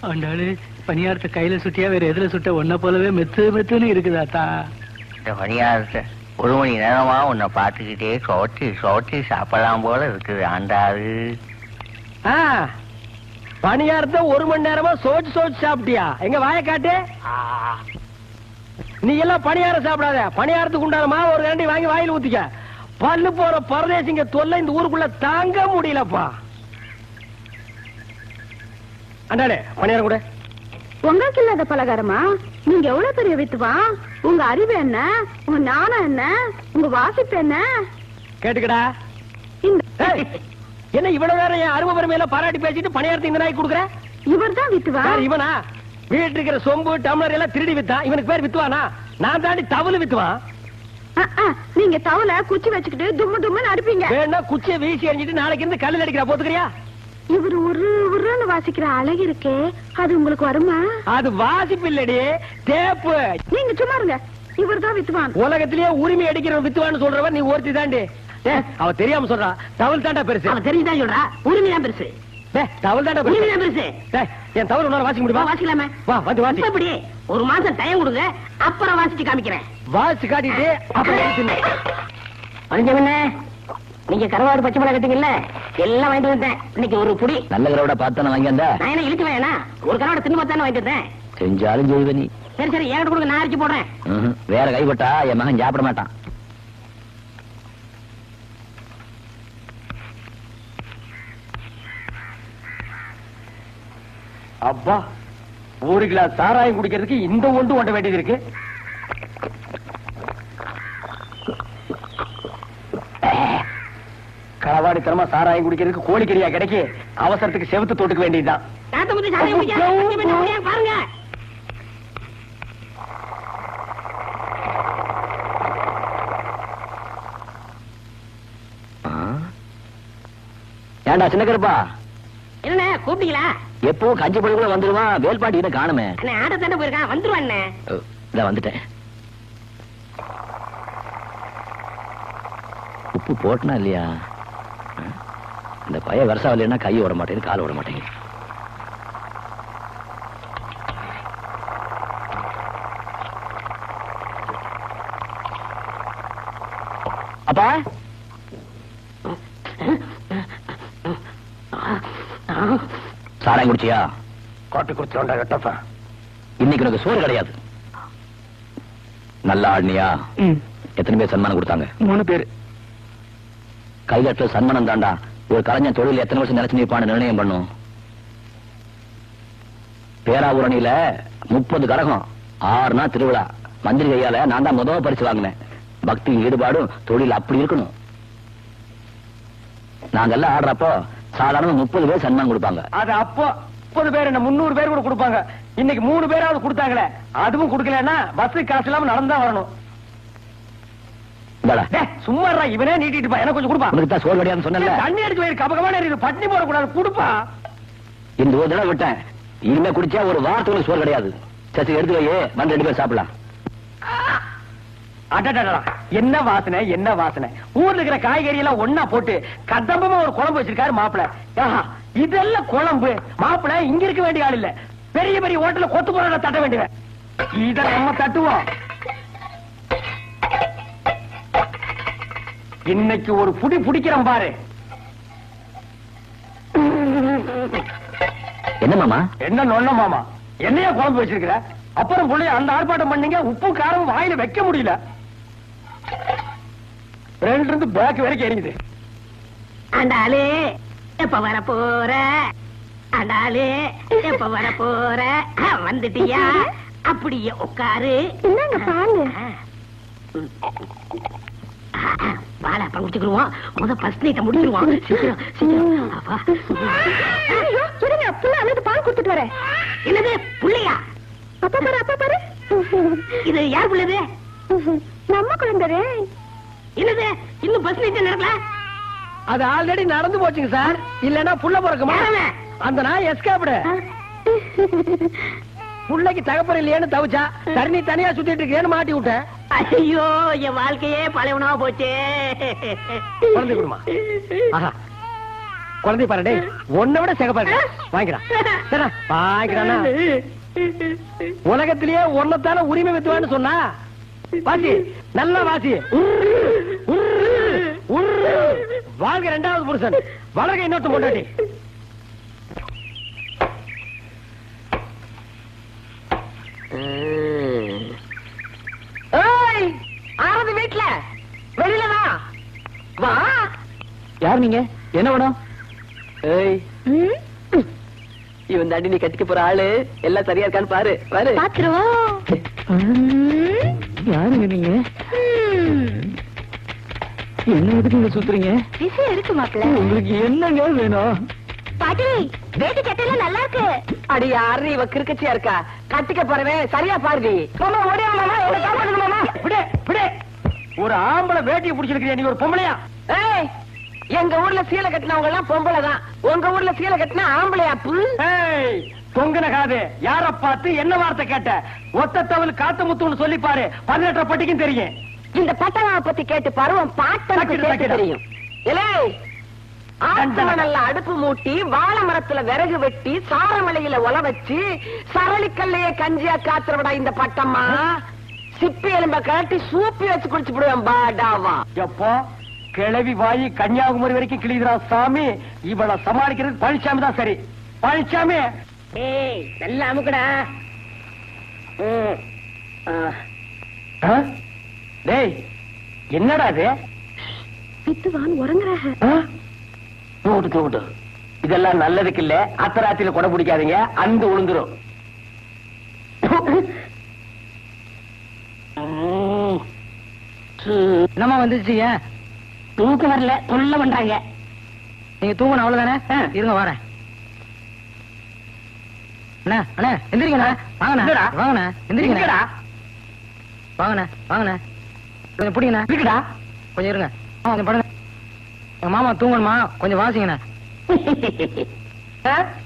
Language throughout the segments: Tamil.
ஆண்டாளு பணியாரத்தை கையில சுட்டியா வேற எதுல சுட்ட ஒன்ன போலவே மெத்து மெத்துன்னு இருக்குதாத்தா. இந்த பணியாரத்தை 1 மணி நேரமா உன்னை பார்த்துக்கிட்டே சோட்டி சாப்பிடலாம் போல இருக்குது ஆண்டாளு. பணியாரத்தை 1 மணி நேரமா சோச்சு சாப்பிட்டியா? எங்க வாய காட்டு. நீ எல்லாம் பணியாரம் சாப்பிடாத. பணியாரத்துக்கு உண்டான மாவு ஒரு கரண்டி வாங்கி வாயில ஊத்திக்க. பல்லு போற பரதேசிங்க தொல்லை இந்த ஊருக்குள்ள தாங்க முடியலப்பா. அண்டாடே பணியாரம் கூட. உங்களுக்கு இல்லாத பலகாரமா? நீங்க எவ்வளவு பெரிய வித்துவா? உங்க அறிவு என்ன, உங்க ஞானம் என்ன, உங்க வாசிப்பு என்ன? கேட்டுக்கடா. என்ன இவ்வளவு நேரம் என் அருமை பெருமையில பாராட்டி பேசிட்டு பணியாரத்தை இந்த நாய்க்கு கொடுக்குற? இவர் தான் வித்துவா? இவனா? வீட்டு இருக்கிற சொம்பு டம்ளர் எல்லாம் திருடி வித்தான். இவனுக்கு பேர் வித்துவானா? நான் தாண்டி தவளு வித்துவான். நீங்க தவளை குச்சி வச்சுக்கிட்டு தும்முன்னு அடிப்பீங்க. வேணா குச்சியை வீசி எறிஞ்சிட்டு நாளைக்கு இருந்து கல்லில் அடிக்கிறா போத்துக்கிறியா? இவர் உருன்னு வாசிக்கிற அழகு இருக்கே, அது உங்களுக்கு வருமா? அது வாசிப்பு இல்லடி, தேப்பு. நீங்க சும்மா இருங்க. இவர் தான் வித்துவான். உலகத்திலேயே உரிமை அடிக்கிற வித்துவான்னு சொல்றவன் நீ ஒருத்தி தாண்டி. அவ தெரியாம சொல்றா. தவள் தாண்டா பெருசு. அவ தெரியுதான் சொல்றா. உரிமைதான் பெருசு. தவள் தாண்டா பெருசு. என் தவள் உன்னால வாசிக்க முடியுமா? வாசிக்கலாமே. வா வந்து வாசி. எப்படி? 1 மாசம் டைம் கொடுங்க, அப்புறம் வாசிச்சு காமிக்கிறேன். வாசி காட்டிட்டு அப்புறம் அஞ்சவண்ணே, நீங்க கருவாடு பச்சை மிளகா கட்டிங்கல்ல, எல்லாம் வாங்கிட்டு வந்தேன். இன்னைக்கு ஒரு புடி நல்ல கருவாட பார்த்து வாங்கி வந்தா. நான் என்ன இழுக்க வேணா, ஒரு கருவாட தின்னு பார்த்தானே வாங்கிட்டு வந்தேன். செஞ்சாலும் செய்வ நீ. சரி என்கிட்ட கொடுங்க, நான் அரைச்சு போடுறேன். வேற கைப்பட்டா என் மகன் சாப்பிட மாட்டான். அப்பா, 1 கிளாஸ் சாராயம் குடிக்கிறதுக்கு இந்த ஒன்று ஓட்ட வேண்டியது இருக்கு. களவாடித்தனமா சாராயம் குடிக்கிறதுக்கு கோழிக்கறியா கிடைக்கு. அவசரத்துக்கு செவுத்து தொட்டுக்க வேண்டியதுதான். பாருங்க. ஏண்டா சின்ன கருப்பா, என்ன கூப்பிட்டீங்களா? எப்பவும் கஞ்சி பழகுல வந்துருவான். வேல்பாட்டி இதை காணுமே. ஆட தானே போயிருக்கான், வந்துருவான். இத வந்துட்டேன். உப்பு போட்டனா இல்லையா? இந்த பைய வருஷம் இல்லைன்னா கை ஓட மாட்டேங்குது, கால் ஓட மாட்டேங்குது. அப்பா, சாராயம் குடிச்சியா? காட்டு குடிச்சோண்டா கட்டப்பா. இன்னைக்கு உனக்கு சோறு கிடையாது. நல்லா ஆடினியா? எத்தனை பேர் சன்மானம் கொடுத்தாங்க? 3 பேர். கைகட்ட சன்மானம் தாண்டா ஒரு கலைஞன் தொழில் எத்தனை வருஷம் நினைச்சு நிற்பான்னு நிர்ணயம் பண்ணும். பேராவூரணியில 30 கரகம், 6 நாள் திருவிழா. மந்திரி கையால நான் தான் முதல் பரிசு வாங்கினேன். பக்தி ஈடுபாடும் தொழில் அப்படி இருக்கணும். நாங்கெல்லாம் ஆடுறப்போ சாதாரண 30 பேர் சன்மானம் கொடுப்பாங்க. அது அப்போ 30 பேர் என்ன 300 பேர் கூட கொடுப்பாங்க. இன்னைக்கு 3 பேராவது கொடுத்தாங்களே, அதுவும் கொடுக்கலன்னா பஸ் காசு இல்லாம நடந்தா வரணும். சும்மா இவனே நீட்டிட்டு எனக்கு கொஞ்சம் கொடுப்பா. உனக்கு தான் சோறு கிடையாதுன்னு சொன்னல. தண்ணி அடிச்சு வயிறு கபகமான பட்டினி போடக்கூடாது, கொடுப்பா. இந்த ஒரு தடவை விட்டேன், இனிமே குடிச்சா ஒரு வாரத்துக்கு சோறு கிடையாது. சரி எடுத்து வையே, வந்து 2 பேர் சாப்பிடலாம். என்ன வாசனை, என்ன வாசனை. ஊர்ல இருக்கிற காய்கறி எல்லாம் ஒன்னா போட்டு கதம்பமா ஒரு குழம்பு வச்சிருக்காரு மாப்பிள. இதெல்லாம் குழம்பு. மாப்பிள இங்க இருக்க வேண்டிய ஆள் இல்ல, பெரிய பெரிய ஹோட்டல்ல கொத்து போற தட்ட வேண்டியவன். இத நம்ம தட்டுவோம். இன்னைக்கு ஒரு புடி புடிக்கிறோம் பாரு. என்ன மாமா? என்ன நொன்ன மாமா, என்னையா குழம்பு வச்சிருக்கிற? அப்புறம் புள்ளைய அந்த ஆர்ப்பாட்டம் பண்ணீங்க, உப்பு காரம் வாயில வைக்க முடியல. 2 இருந்து பேக் வரைக்கும் எரியுது. ஆண்டாளே எப்ப வர போற? ஆண்டாளே எப்ப வர போற? வந்துட்டியா? அப்படியே உட்காரு. என்னங்க பாருங்க. வாழ அப்புறம் குடிச்சுக்கிடுவோம். முத ஃபர்ஸ்ட் நைட்ட முடிச்சிருவோம். சீக்கிரம் சீக்கிரம். புள்ள அழுது பால் கொடுத்துட்டு வரேன். என்னது புள்ளையா? அப்பா பாரு, அப்பா பாரு. இது யார் புள்ளது? நம்ம குழந்தை. என்னது இன்னும் பஸ் நைட் நடக்கல? அது ஆல்ரெடி நடந்து போச்சுங்க சார். இல்லன்னா புள்ள பிறக்குமா? அந்த நாய் எஸ்கேப்டு. புள்ளைக்கு தகப்பன் இல்லையேன்னு தவிச்சா, தண்ணி தனியா சுத்திட்டு இருக்கேன்னு மாட்டி விட்டேன். ஐயோ, என் வாழ்க்கையே பழையவனா போச்சே. குழந்தை குடுமா. குழந்தை பாருடே ஒன்ன விட சிகப்பாரு வாங்கிக்கிறான் சரி வாங்கிக்கிறானா உலகத்திலேயே ஒன்னத்தான உரிமை வித்துவான்னு சொன்னா வாசி நல்லா வாசி வாழ்க இரண்டாவது புருஷன் வளர்க இன்னொருத்த கொண்டாடி ஆறது வீட்டுல வெளியிலதான் வா. யார் நீங்க? என்ன வேணும்? இவன் தாண்டி நீ கட்டிக்க போற ஆளு எல்லாம் சரியா இருக்கான்னு பாரு. பாரு யாருங்க நீங்க? என்ன எதுக்கு நீங்க சுத்துறீங்க? விஷயம் இருக்கு மாப்பிள்ள. உங்களுக்கு என்னங்க வேணும்? பாட்டி வேட்டி சட்டையில நல்லா இருக்கு. அடி யாரு இவ கிறுக்கச்சியா இருக்கா? கட்டிக்க போறவன் சரியா பாருடி. மாமா ஓடியா மாமா, என்ன காப்பாடுங்க மாமா. விடு விடு. ஒரு ஆம்பளை வேட்டியை பிடிச்சிருக்கிறியா நீ ஒரு பொம்பளையா? ஏய், எங்க ஊர்ல சீலை கட்டினவங்க எல்லாம் பொம்பளை தான். உங்க ஊர்ல சீலை கட்டினா ஆம்பளையாப்பு. ஏய், தொங்குன காது யார பார்த்து என்ன வார்த்தை கேட்ட? ஒத்த தவள் காத்து முத்துன்னு சொல்லி பாரு, 18 பட்டிக்கும் தெரியும். இந்த பட்டவாவை பத்தி கேட்டு பாரு, உன் பாட்டனுக்கு கேட்டு தெரியும். இலே ஆத்தமணல்ல அடுப்பு மூட்டி வாழை மரத்துல விறகு வெட்டி சாரமலையில ஒல வச்சு சரளிக்கல்லையே கஞ்சியா காத்துறவிடா இந்த பட்டம்மா. சிப்பி எலும்ப கட்டி சூப்பி வச்சு குடிச்சு விடுவேன் பாடாவா. எப்போ கிளவி வாயி கன்னியாகுமரி வரைக்கும் கிளிதுரா சாமி. இவளை சமாளிக்கிறது பழனிசாமி தான் சரி. பழனிசாமி ஏய் நல்லா அமுக்குடா. டேய் என்னடா இது? வித்துவான் உறங்குறாங்க. தூட்டு தூட்டு. இதெல்லாம் நல்லதுக்கு இல்ல. அத்தராத்திரில கொடை பிடிக்காதீங்க, அந்த உளுந்துரும். என்னமா வந்துச்சு? தூக்கம் வரல, தொல்லை பண்றாங்க. நீங்க தூங்கணும் அவ்வளவுதானே? இருங்க வரேன். அண்ணா அண்ணா எந்திரிங்கண்ணா. வாங்கண்ணா வாங்கண்ணா எந்திரிங்கடா. வாங்கண்ணா வாங்கண்ணா கொஞ்சம் பிடிங்கண்ணா. இருக்குடா கொஞ்சம் இருங்க. கொஞ்சம் படுங்க. எங்க மாமா தூங்கணுமா, கொஞ்சம் வாசிங்கண்ணா.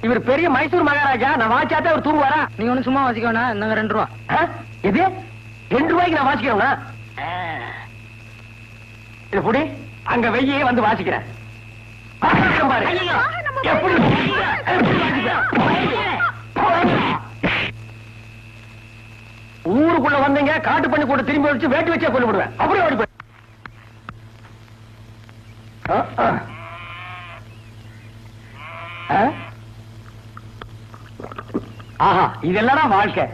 இவர் பெரிய மைசூர் மகாராஜா. நான் வாசிச்சாதான் அவர் தூங்குவாரா? நீங்க ஒண்ணு சும்மா வாசிக்க வேணா. இந்தாங்க 2 ரூபா. இது 2 ரூபாய்க்கு நான் வாசிக்கிறேன்னா இது புடி. அங்க வெய்யே வந்து வாசிக்கிறேன் பாரு. எப்படி ஊருக்குள்ள வந்தீங்க, காட்டு பண்ணி கூட திரும்பி வச்சு வேட்டு வச்சே கொண்டு விடுவேன். அப்படியே ஓடி போய் ஆஹா, இதெல்லாம் வாழ்க்கை.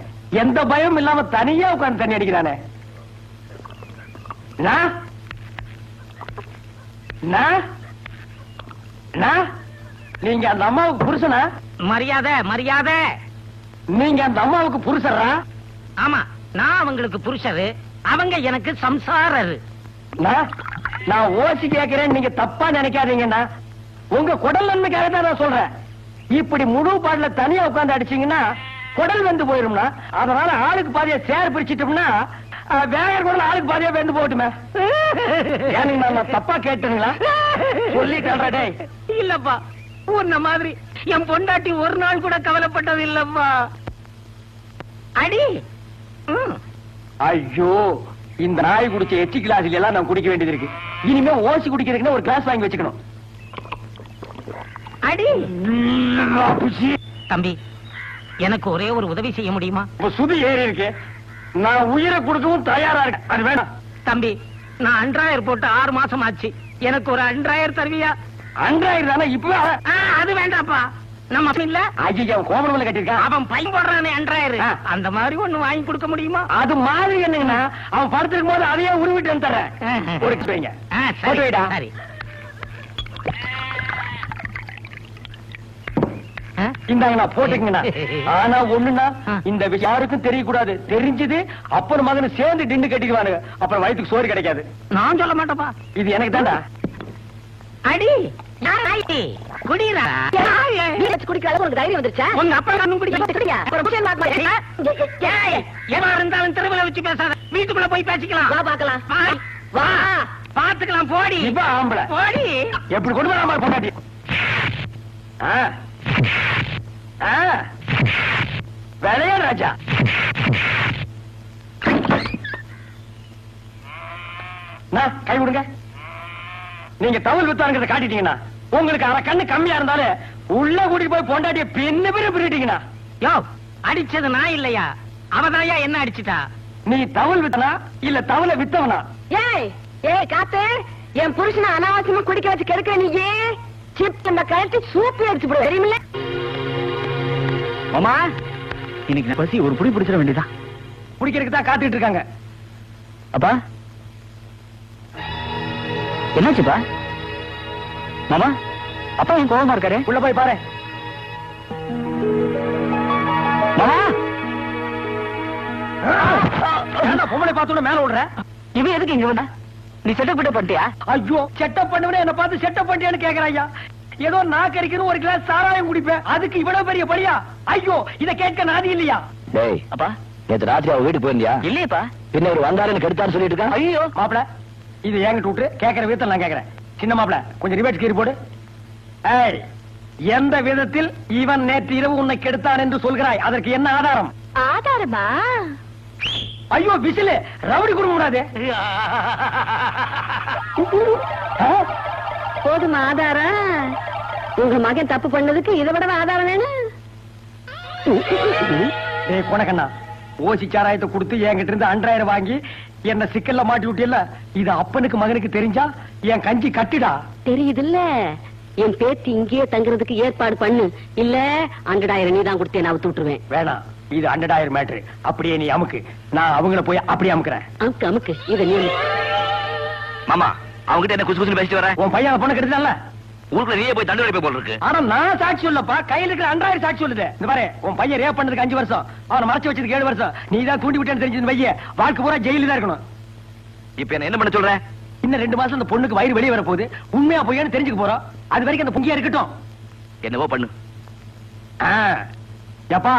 எந்த பயம் இல்லாம தனியா உட்கார்ந்து தண்ணி அடிக்கிறானே. நீங்க அந்த அம்மாவுக்கு புருஷனா? மரியாதை மரியாதை. நீங்க அந்த அம்மாவுக்கு புருஷரா? ஆமா, நான் அவங்களுக்கு புருஷரு, அவங்க எனக்கு சம்சாரரு. நான் ஓசி கேட்கிறேன், நீங்க தப்பா நினைக்காதீங்கண்ணா. உங்க குடல் நன்மைக்காக தான் நான் சொல்றேன். இப்படி முழு பாடல தனியா உட்கார்ந்து அடிச்சீங்கன்னா குடல் வெந்து போயிரும்னா. அதனால ஆளுக்கு பாதியா சேர் பிரிச்சிட்டோம்னா வேகர் குடல் ஆளுக்கு பாதியா வெந்து போட்டுமே. நான் தப்பா கேட்டுங்களா? சொல்லிட்டே. இல்லப்பா, உன்ன மாதிரி என் பொண்டாட்டி ஒரு நாள் கூட கவலைப்பட்டது இல்லப்பா. அடி. ஐயோ, இந்த நாய் குடிச்ச எச்சி கிளாஸ்ல எல்லாம் நான் குடிக்க வேண்டியது இருக்கு. இனிமே ஓசி குடிக்கிறதுக்குன்னு ஒரு கிளாஸ் வாங்கி வச்சுக்கணும். அடி. தம்பி, எனக்கு ஒரே ஒரு உதவி செய்ய முடியுமா? சுதி ஏறி இருக்கு, நான் உயிரை கொடுக்கவும் தயாரா இருக்கேன். அது வேணாம் தம்பி. நான் அன்றாயர் போட்டு 6 மாசம் ஆச்சு. எனக்கு ஒரு அன்றாயர் தருவியா? அன்றாயிரம் தானே இப்பவே? அது வேண்டாப்பா. நம்ம இல்ல ஐயா கோமணம் கட்டிருக்கான். அவன் பையன் போடுறானே அன்றாயர், அந்த மாதிரி ஒண்ணு வாங்கி கொடுக்க முடியுமா? அது மாதிரி என்னங்கன்னா அவன் படுத்திருக்கும் போது அதையே உருவிட்டு தரேன். ஒரு சரி. இந்தாங்க நான் போட்டுக்கங்கண்ணா. ஆனா ஒண்ணுன்னா இந்த விஷயம் யாருக்கும் தெரியக்கூடாது. தெரிஞ்சது அப்பன் மகன் சேர்ந்து டிண்டு கட்டிக்குவானுங்க. அப்புறம் வயிற்றுக்கு சோறு கிடைக்காது. நான் சொல்ல மாட்டேப்பா. இது எனக்கு தாண்டா. அடி குடிரா குடிக்கிற உனக்கு தைரியம் வந்துருச்சா? உங்க அப்பா கண்ணும் குடிக்க எவா இருந்தாலும் தெருவில் வச்சு பேசாத. வீட்டுக்குள்ள போய் பேசிக்கலாம். வா பாக்கலாம். வா பாத்துக்கலாம். போடி ஆம்பளை போடி. எப்படி கொண்டு வராம பொண்டாட்டி? விளையா ராஜா. கை விடுங்க. நீங்க தவள் வித்தாருங்கிறத காட்டிட்டீங்கன்னா உங்களுக்கு அரை கண்ணு கம்மியா இருந்தாலும் உள்ள கூட்டிட்டு போய் பொண்டாட்டிய பின்ன பேரு பிரிட்டீங்கண்ணா. யோ, அடிச்சது நான் இல்லையா, அவதாயா என்ன அடிச்சுட்டா? நீ தவள் வித்தனா இல்ல தவளை வித்தவனா? ஏய் ஏய் காத்து, என் புருஷனை அனாவசியமா குடிக்க வச்சு கெடுக்கிற நீயே சிப் இந்த கழட்டி சூப்பி அடிச்சு போட தெரியுமில்ல? மாமா, இன்னைக்கு பசி ஒரு புடி பிடிச்சிட வேண்டியதா. குடிக்கிறதுக்கு தான் காத்துட்டு இருக்காங்க. அப்பா என்னாச்சுப்பா? மாமா, அப்பா என் கோபமா இருக்காரு. உள்ள போய் பாரு. மாமா, ஏன்டா பொம்பளை பார்த்தோட மேல விடுற? இவன் எதுக்கு இங்க வந்தா? நீ செட்டப் கிட்ட பண்ணிட்டியா? ஐயோ, செட்டப் பண்ணுவனே என்ன பார்த்து செட்டப் பண்ணியான்னு கேக்குறாயா? ஏதோ நான் கறிக்கணும் ஒரு கிளாஸ் சாராயம் குடிப்பேன், அதுக்கு இவ்வளவு பெரிய படியா? ஐயோ, இத கேட்க நாதி இல்லையா? டேய் அப்பா, நேத்து ராத்திரி அவ வீட்டுக்கு போயிருந்தியா? இல்லையப்பா. பின்ன ஒரு வந்தாருன்னு கெடுத்தாரு சொல்லிட்டு இருக்கான். ஐயோ மாப்பிள, இது என்கிட்ட விட்டு கேட்கிற விதத்தில் நான் கேட்கிறேன். சின்ன மாப்பிள, கொஞ்சம் ரிவேட் கீறி போடு. ஏய், எந்த விதத்தில் இவன் நேற்று இரவு உன்னை கெடுத்தான் என்று சொல்கிறாய்? அதற்கு என்ன ஆதாரம்? ஆதாரமா? ஐயோ விசிலு, ரவுடி குடும்ப கூடாது. போதுமா ஆதாரம்? உங்க மகன் தப்பு பண்ணதுக்கு இதை விட ஆதாரம் வேணும்? ஏய் கொனக்கண்ணா, ஓசி சாராயத்தை கொடுத்து என்கிட்ட இருந்து 2000 வாங்கி என்ன சிக்கல்ல மாட்டி விட்டியல்ல, இது அப்பனுக்கு மகனுக்கு தெரிஞ்சா என் கஞ்சி கட்டிடா. தெரியுதுல்ல, என் பேத்தி இங்கேயே தங்குறதுக்கு ஏற்பாடு பண்ணு, இல்ல 100,000 நீ தான் கொடுத்தேன், நான் விட்டுருவேன். வேணாம், இது 100,000 மேட்ரு. அப்படியே நீ அமுக்கு, நான் அவங்கள போய் அப்படியே அமுக்குறேன். அமுக்கு அமுக்கு, இதை நீ மாமா, அவங்கிட்ட என்ன குசு குசுன்னு பேசிட்டு வர? உன் பையன் பொண்ணு கெடுத்தான்ல, ஊருக்குள்ள நீயே போய் தண்டு போல் இருக்கு. ஆனா நான் சாட்சி சொல்லப்பா, கையில இருக்கிற 100,000 சாட்சி சொல்லுது. இந்த பாரு, உன் பையன் ரேப் பண்ணதுக்கு 5 வருஷம், அவனை மறைச்சு வச்சதுக்கு 7 வருஷம். நீ தான் தூண்டி விட்டேன்னு தெரிஞ்சது பையன் வாழ்க்கை பூரா ஜெயில தான் இருக்கணும். இப்ப என்ன பண்ண சொல்ற? இன்னும் 2 மாசம் அந்த பொண்ணுக்கு வயிறு வெளியே வர போகுது, உண்மையா பொய்யான்னு தெரிஞ்சுக்க போறோம். அது வரைக்கும் அந்த பொங்கியா இருக்கட்டும். என்னவோ பண்ணு. எப்பா,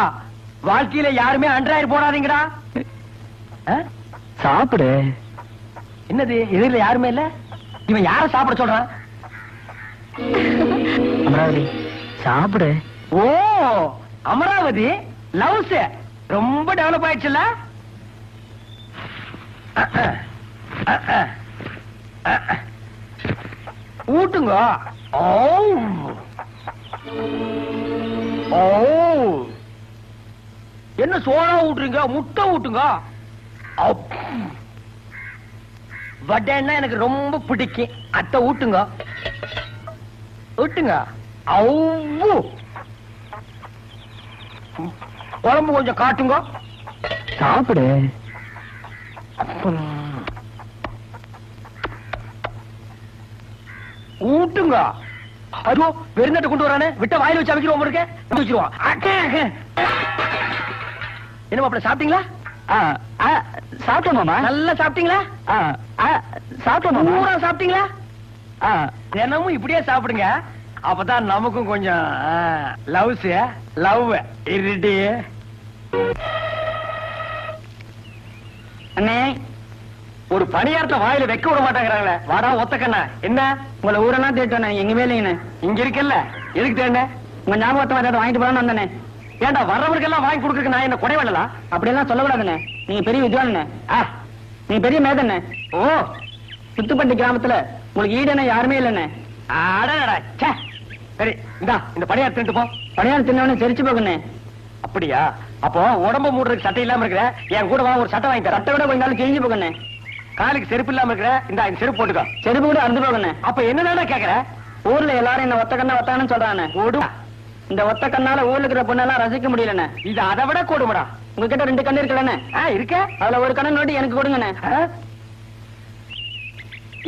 வாழ்க்கையில யாருமே 100,000 போடாதீங்கடா. சாப்பிடு. என்னது எதிரில யாருமே இல்ல? இவன் யார சாப்பிட சொல்றான்? அமராவதி, சாப்பிடு. ஓ, அமராவதி லவ்ஸ் ரொம்ப டெவலப் ஆயிடுச்சுல்ல? ஊட்டுங்க. ஓ ஓ, என்ன சோளா ஊட்டுறீங்க? முட்டை ஊட்டுங்க. வடைன்னா எனக்கு ரொம்ப பிடிக்கும், அத்தை ஊட்டுங்க. ஊட்டுங்க. குழம்பு கொஞ்சம் காட்டுங்க. சாப்பிடு. ஊட்டுங்க. ஐயோ, வெறுந்தட்டை கொண்டு வரானே, விட்ட வாயில வச்சு அமைக்கிறோம் இருக்க வச்சிருவோம். என்ன மாப்பிள்ள, சாப்பிட்டீங்களா? சாப்பிட்டோம் மாமா. நல்லா சாப்பிட்டீங்களா? சாப்பிட்டோம் மாமா. பூரா சாப்பிட்டீங்களா? தினமும் இப்படியே சாப்பிடுங்க, அப்பதான் நமக்கும் கொஞ்சம் லவ்ஸ் லவ் இருடி. அண்ணே, ஒரு பணியாரத்தை வாயில வைக்க விட மாட்டாங்கிறாங்களே. வாடா ஒத்தக்கண்ணா, என்ன உங்களை ஊரெல்லாம் தேட்டோண்ணே, எங்கேயுமே இல்லைங்கண்ணே. இங்க இருக்குல்ல, எதுக்கு தேண்ணே? உங்க ஞாபகத்தை ஏதாவது வாங்கிட்டு போலான்னு வந்தேனே. ஏண்டா வர்றவருக்கெல்லாம் வாங்கி கொடுக்கறதுக்கு நான் என்ன குறைவல்லா? அப்படியெல்லாம் சொல்லக்கூடாதுண்ணே, நீங்க பெரிய வித்வானண்ணே. நீங்க பெரிய மேதண்ணே. ஓ, சுத்துப்பட்டி கிராமத்துல உங்களுக்கு ஈடுன யாருமே இல்லைண்ணே. அடடா, ச்சே. சரி, இந்தா இந்த பணியாரத்தை தின்னுட்டு போ. பணியாரம் தின்னவனே தெரிச்சு போகுண்ணே. அப்படியா? அப்போ உடம்பு மூடுறதுக்கு சட்டை இல்லாம இருக்கிற, என் கூட வா, ஒரு சட்டை வாங்கி தரேன். சட்டை விட கொஞ்ச நாள் கிழிஞ்சு போகுண்ணே. காலுக்கு செருப்பு இல்லாம இருக்கிற, இந்த செருப்பு போட்டுக்கோ. செருப்பு கூட அறுந்து போகுண்ணே. அப்ப என்னடா கேக்குற? ஊர்ல எல்லாரும் என்ன ஒத்த கண்ணா ஒத்தானு சொல்றானே. ஓடு. இந்த ஒத்த கண்ணால ஊர்ல இருக்கிற பொண்ணெல்லாம் ரசிக்க முடியலண்ணே. இது அதை விட கொடுமடா. உங்ககிட்ட 2 கண்ணு இருக்குல்லண்ணே. இருக்க, அதுல ஒரு கண்ணு நோட்டி எனக்கு கொடுங்கண்ணே.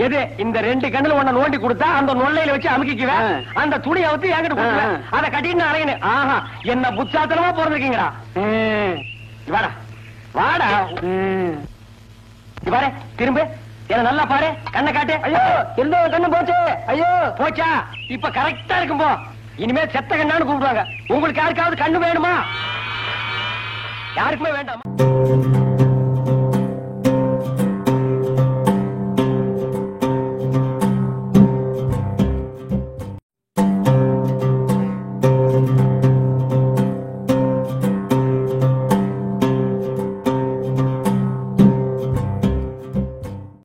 எது? இந்த 2 கண்ணுல ஒண்ணு நோண்டி கொடுத்தா அந்த நொல்லையில வச்சு அமுக்கிக்குவேன், அந்த துணியை வச்சு என்கிட்ட கொடுத்துவேன், அதை கட்டிட்டு அலையணும். ஆஹா, என்ன புத்தாத்தனமா பிறந்திருக்கீங்கடா. வாடா வாடா, பாரு, திரும்ப என்ன நல்லா பாரு, கண்ணை காட்டு. ஐயோ, இருந்த ஒரு கண்ணு போச்சு. ஐயோ போச்சா? இப்ப கரெக்டா இருக்கும் போ. இனிமே செத்த கண்ணான்னு கூப்பிடுவாங்க. உங்களுக்கு யாருக்காவது கண்ணு வேணுமா? யாருக்குமே வேண்டாமா?